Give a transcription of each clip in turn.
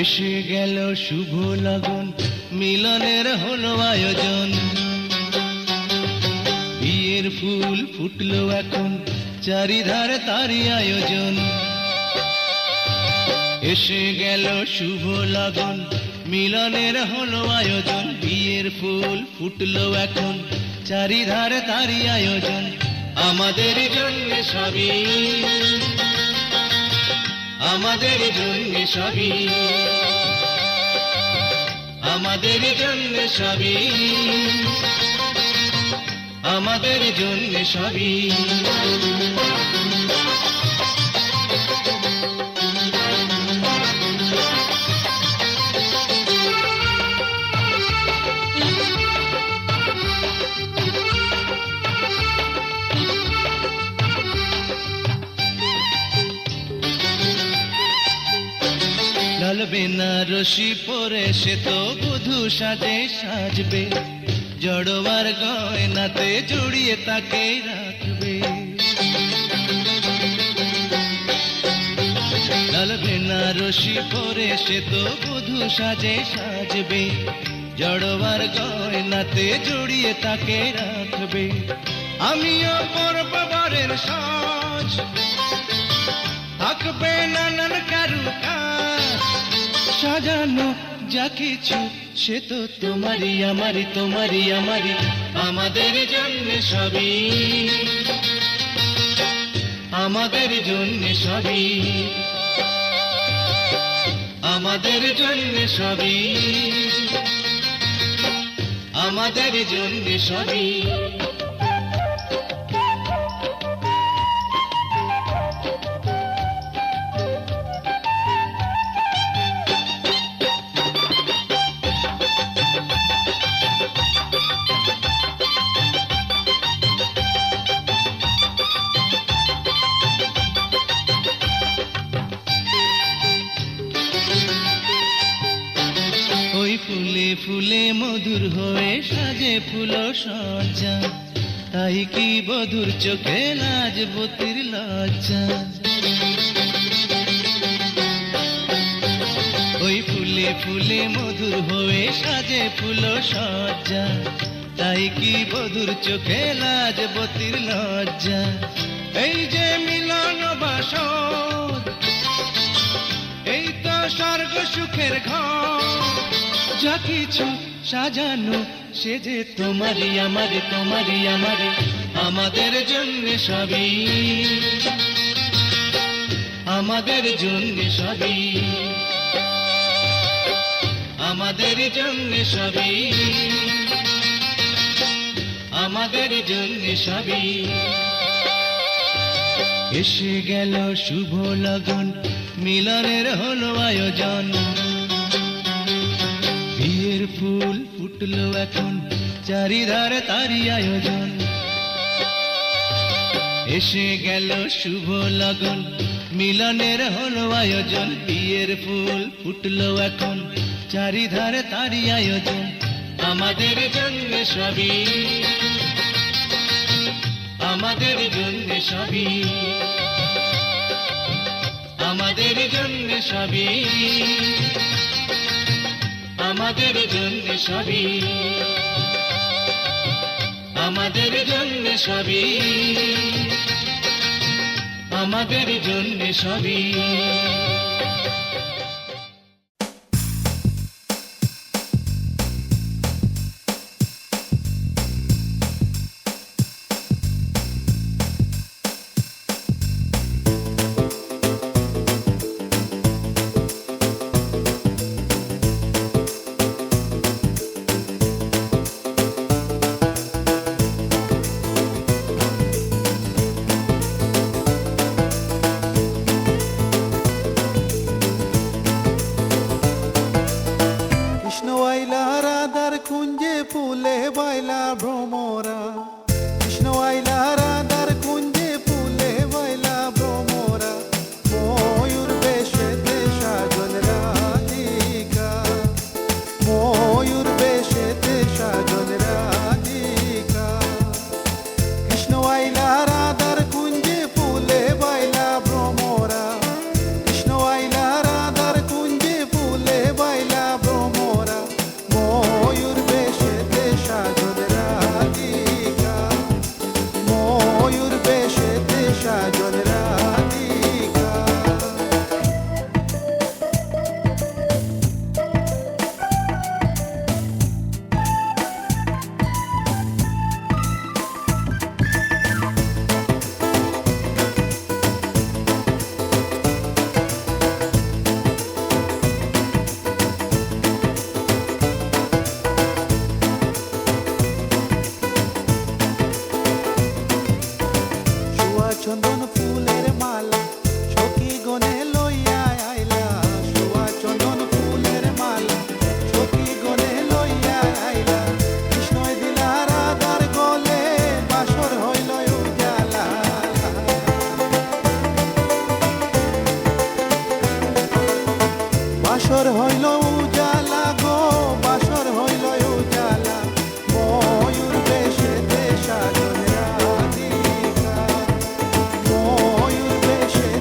এসে গেল শুভ লগন, মিলনের হলো আয়োজন। বিয়ের ফুল ফুটলো এখন, চারিধারে তারই আয়োজন। এসে গেল শুভ লগন, মিলনের হলো আয়োজন। বিয়ের ফুল ফুটলো এখন, চারিধারে তারই আয়োজন। আমাদের জন্য সবই, আমাদের জন্য সবই, আমাদের জন্য সবই, আমাদের জন্য সবই। লাল বেনারসি পরে সে তো বধূ সাজে সাজবে, জড়োয়ার গয়নাতে জড়িয়ে তাকে রাখবে। লাল বেনারসি পরে সে তো বধূ সাজে সাজবে, জড়োয়ার গয়নাতে জড়িয়ে তাকে রাখবে। আমিও পরব বরের সাজ, থাকবে নানান কারুকাজ, সাজানো যা কিছু সে তো তোমারই আমারই তোমারই আমারই, আমাদের জন্য সবই, আমাদের জন্য সবই, আমাদের জন্য সবই, আমাদের জন্য সবই। ওই ফুলে ফুলে মধুর হয়ে সাজে ফুল সজ্জা, তাই কি বধুর চোখে লাজবতীর লজ্জা। ওই ফুলে ফুলে মধুর হয়ে সাজে ফুল সজ্জা, তাই কি বধুর চোখে লাজবতীর লজ্জা। এই যে মিলন বাসর, এই তো স্বর্গ সুখের ঘর, যা কিছু সাজানো সে যে তোমারই আমারই তোমারই আমারই, আমাদের জন্য সবই, আমাদের জন্য সবই, আমাদের জন্য সবই, আমাদের জন্য সবই। এসে গেল শুভ লগন, মিলনের হলো আয়োজন, বিয়ের ফুল ফুটলো এখন চারিধারে তারই আয়োজন। এসে গেল শুভ লগন, মিলনের হলো আয়োজন, বিয়ের ফুল ফুটলো এখন চারিধারে তারই আয়োজন, আমাদের জন্য সবই, আমাদের জন্য সবই, আমাদের জন্য সবই, আমাদের জন্য সবই, আমাদের জন্য সবই, আমাদের জন্য সবই। Mojur beše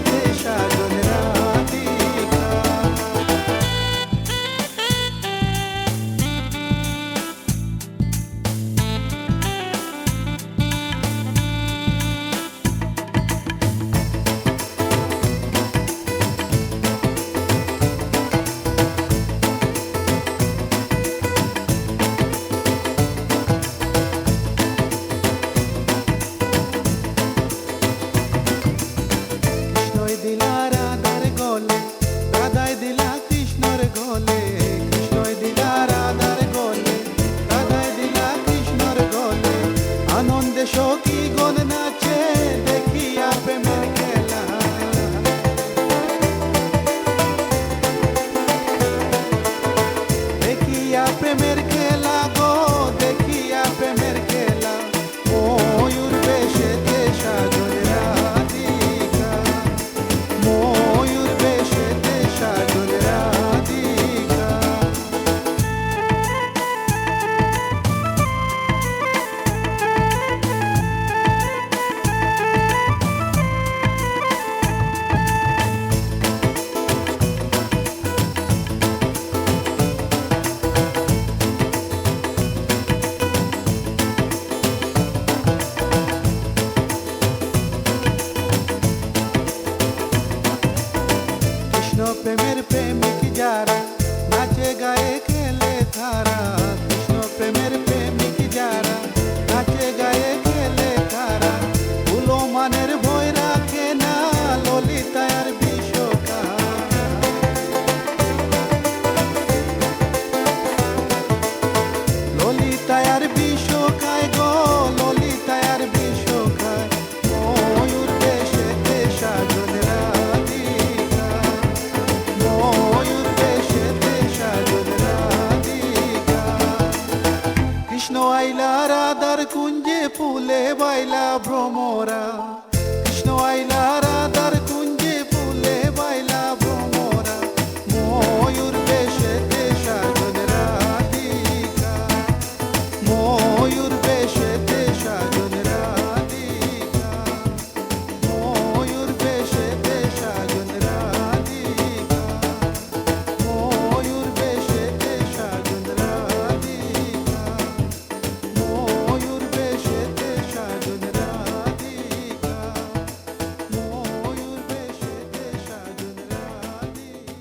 te šađon প্রেমের প্রেমিক যারা নাচে গায়ে খেলে তারা, কৃষ্ণ প্রেমের প্রেমিক যারা নাচে গায়ে খেলে তারা, উলো মানের ভয় রাখে না ললিতা আর বিশ্বকা। ললিতা আর বিশ্বকায় গো, ললিতা আর বিশ্বকায়, ময়ূর দেশেতে সাজন রাধিকা, ময়ূর দেশেতে সাজন রাধিকা। কৃষ্ণ আইলা রাধার কুঞ্জে ফুলে বাইলা ভ্রমরা, কৃষ্ণ আইলা রাধার কুঞ্জে ফুলে বাইলা ভ্রমরা, ময়ূর বেশেতে সাজন রাধিকা, ময়ূর বেশেতে সাজন রাধিকা, ময়ূর বেশেতে সাজন রাধিকা, ময়ূর বেশেতে সাজন রাধিকা, ময়ূর বেশেতে সাজন রাধিকা, ময়ূর বেশেতে সাজন রাধিকা।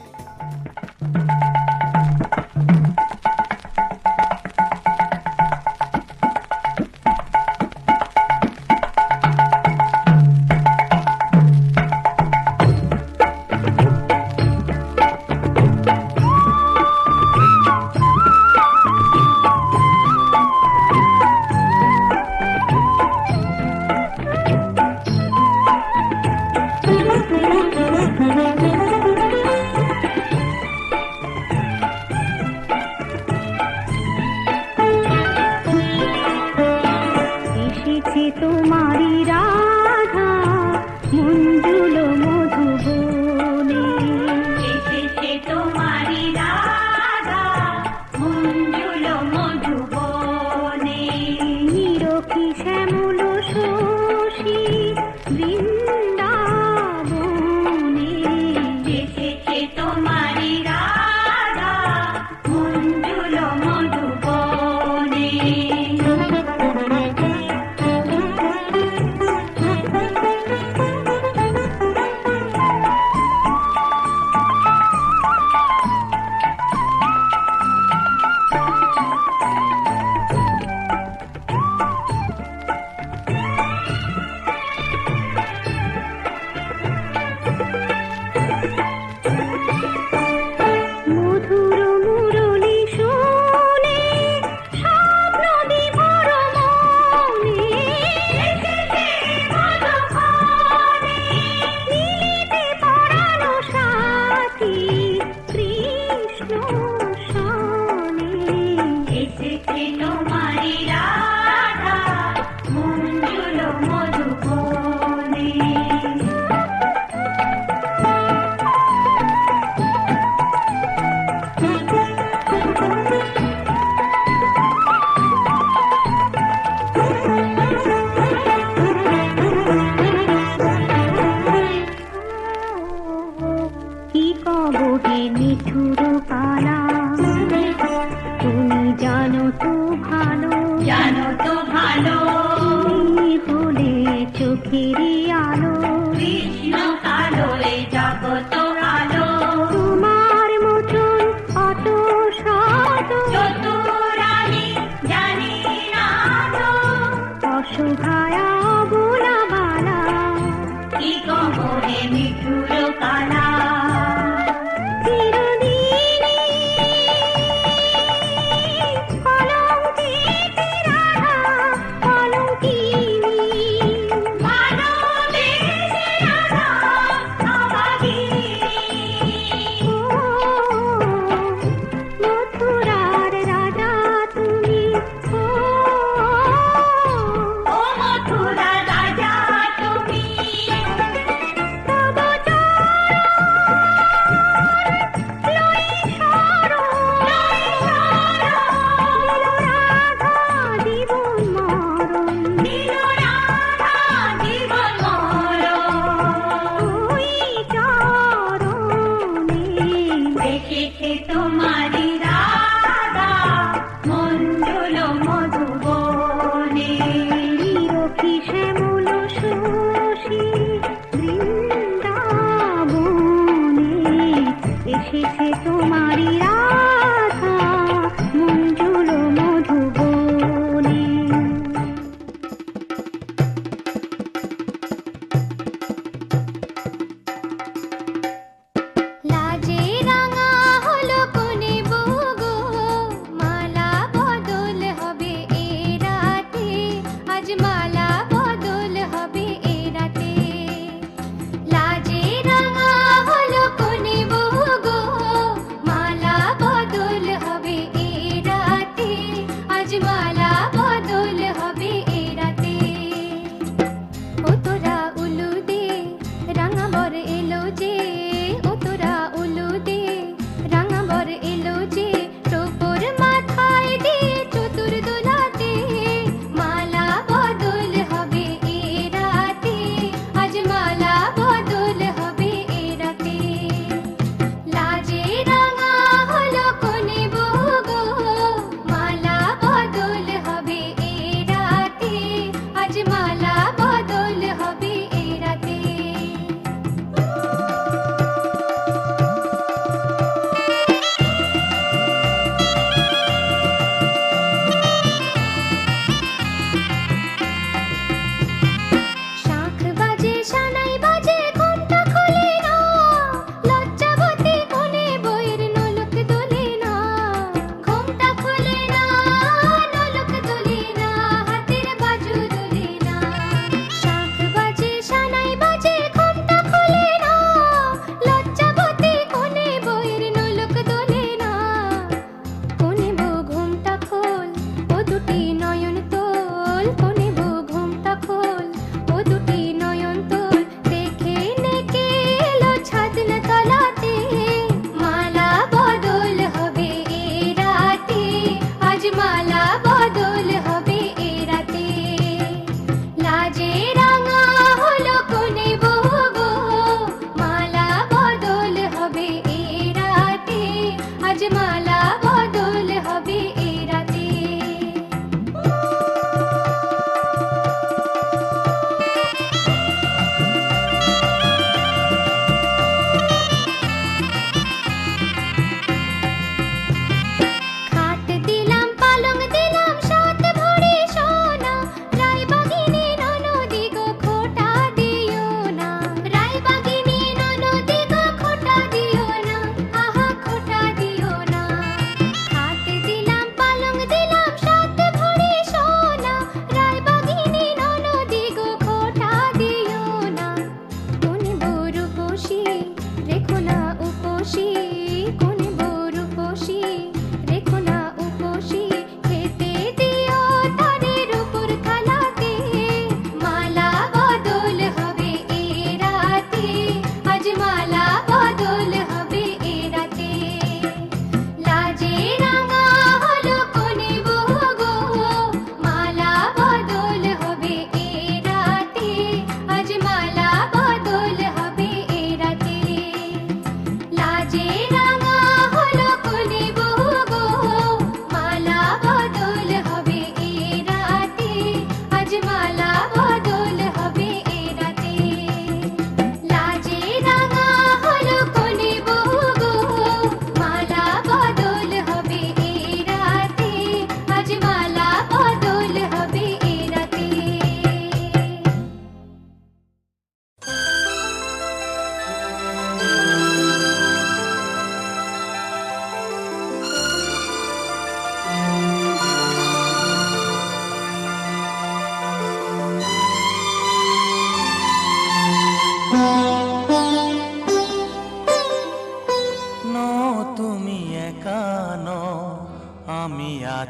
এসেছে তোমারি রাধা মঞ্জুল মধুবনে, এসেছে তোমারি রাধা মঞ্জুল মধুবনে, নিরখি শ্যামল শশী বৃন্দাবনে, এসেছে তোমারি রাধা মঞ্জুল মধুবনে। মধুর মুরলী শুনে স্বপ্ন বিভোর মনে, এসেছে মধুবনে, নীলিতে পরানো সাথী কৃষ্ণ সনে, এসেছে তোমারি রাধা মঞ্জুল মধুবনে। কি কব হে নিঠুর পালা, তুমি জানো তো ভালো, জানো তো ভালো, তুমি হলে চোখেরই আলো, কৃষ্ণ কালো এই জগত আলো, তোমার মতন অত শত চতুরানি জানি না তো, অসহায়া বোলা বালা, কি কব হে নিঠুর কালা। চিরদিনই কলঙ্কিনী রাধা, কলঙ্কিনী, ভালোবেসে রাধা অভাগিনী। ও মথুরার রাজা তুমি, ও মথুরার রাজা তুমি, তব চরণ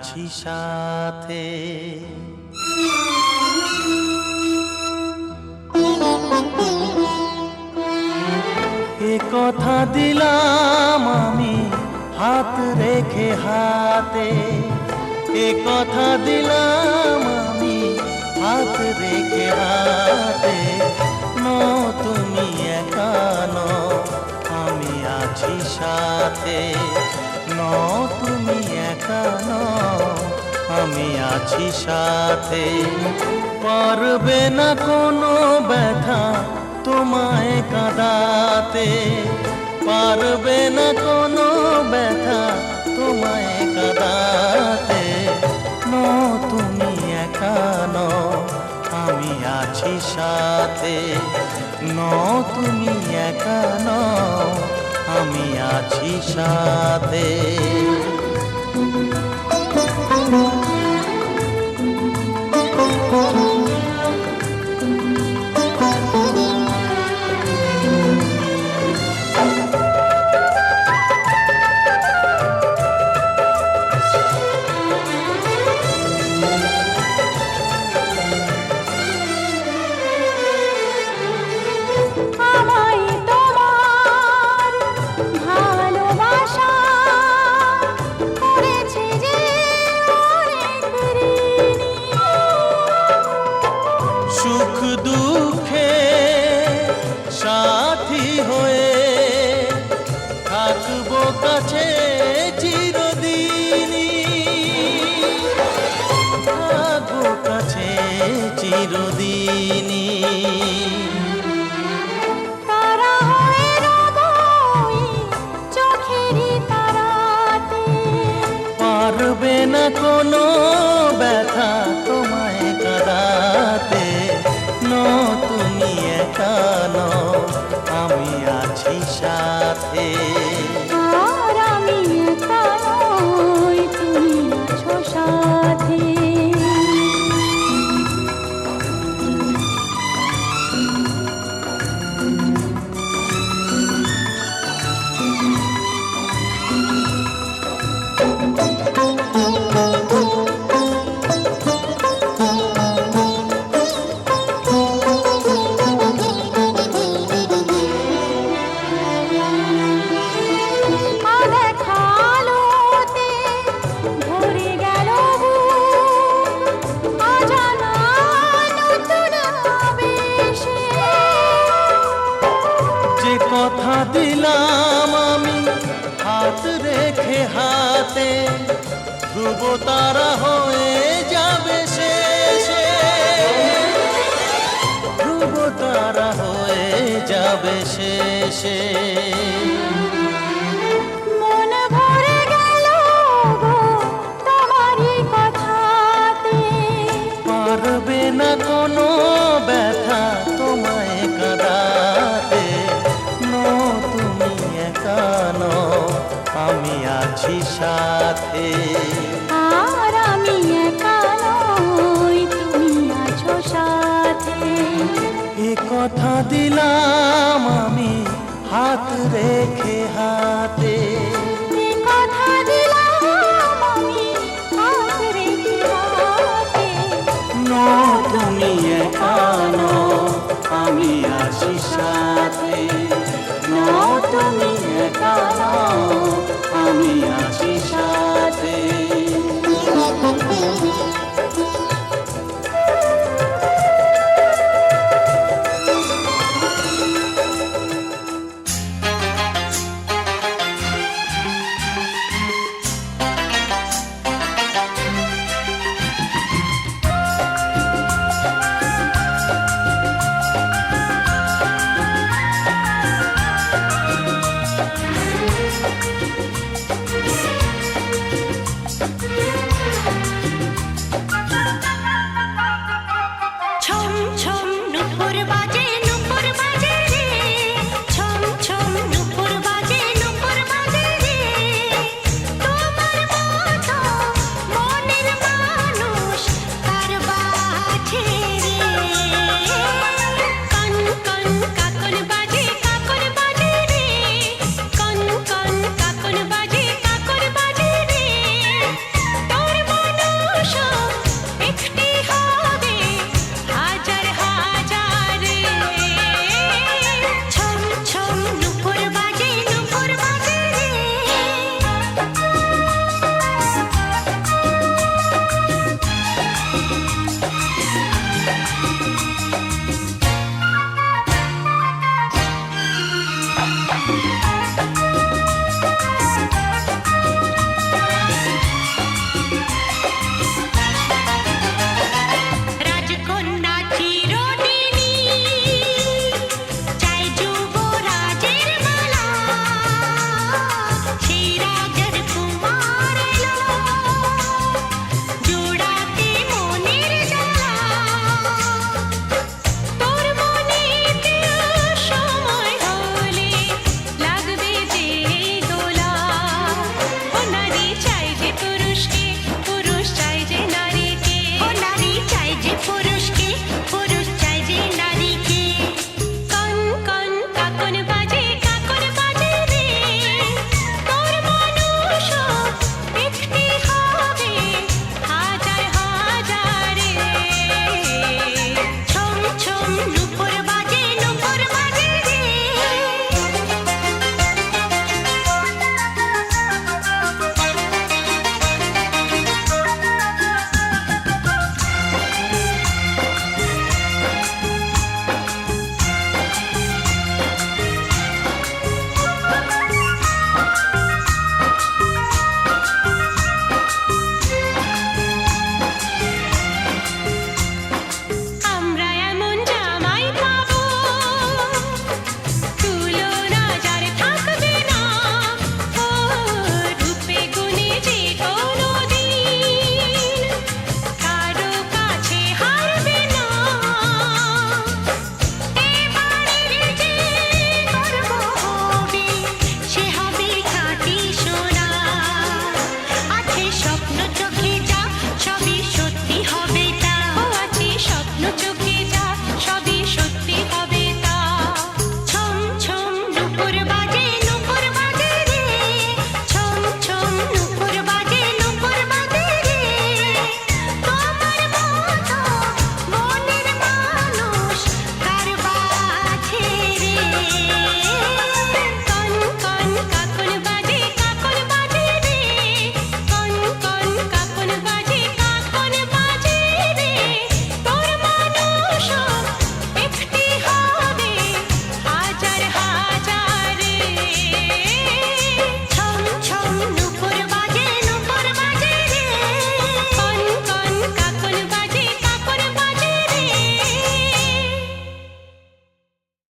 আছি সাথে। এ কথা দিলাম আমি হাত রেখে হাতে, এ কথা দিলাম আমি হাত রেখে হাতে। তুমি একা নও, আমি আছি সাথে। তুমি একা নও, আমি আছি সাথে। পারবে না কোনো ব্যথা তোমায় কাঁদাতে, পারবে না কোনো ব্যথা তোমায় কাঁদাতে। তুমি একা নও, আমি আছি সাথে। তুমি একা নও, আমি আছি সাথে। আমায় তোমার ভালোবাসা করেছে যে অনেক ঋণী। সুখ দুঃখে সাথী হয়ে থাকবো কাছে চিরদিনই, থাকবো কাছে চিরদিনই। তারা হয়ে রবই চোখেরই তারাতে। পারবে না কোনো ব্যথা তোমায় কাঁদাতে। তুমি একা নও, আমি আছি সাথে। আর আমি একা নই, তুমি আছো সাথে। আলোতে ভরে গেল বুক, অজানা নতুন আবেশে। যে কথা দিলাম আমি হাত রেখে হাতে, ধ্রুব তারা হয়ে যাবে শেষে, ধ্রুব তারা হয়ে যাবে শেষে। মন ভরে গেল গো তোমারই কথাতে। পারবে না কোনো ব্যথা তোমায় কাঁদাতে। তুমি একা নও, আমি আছি সাথে। আর আমি একা নই, তুমি আছো সাথে। এ কথা দিলাম আমি হাত রেখে হাতে। এ কথা দিলাম আমি হাত রেখে হাতে। তুমি একা নও, আমি আছি সাথে।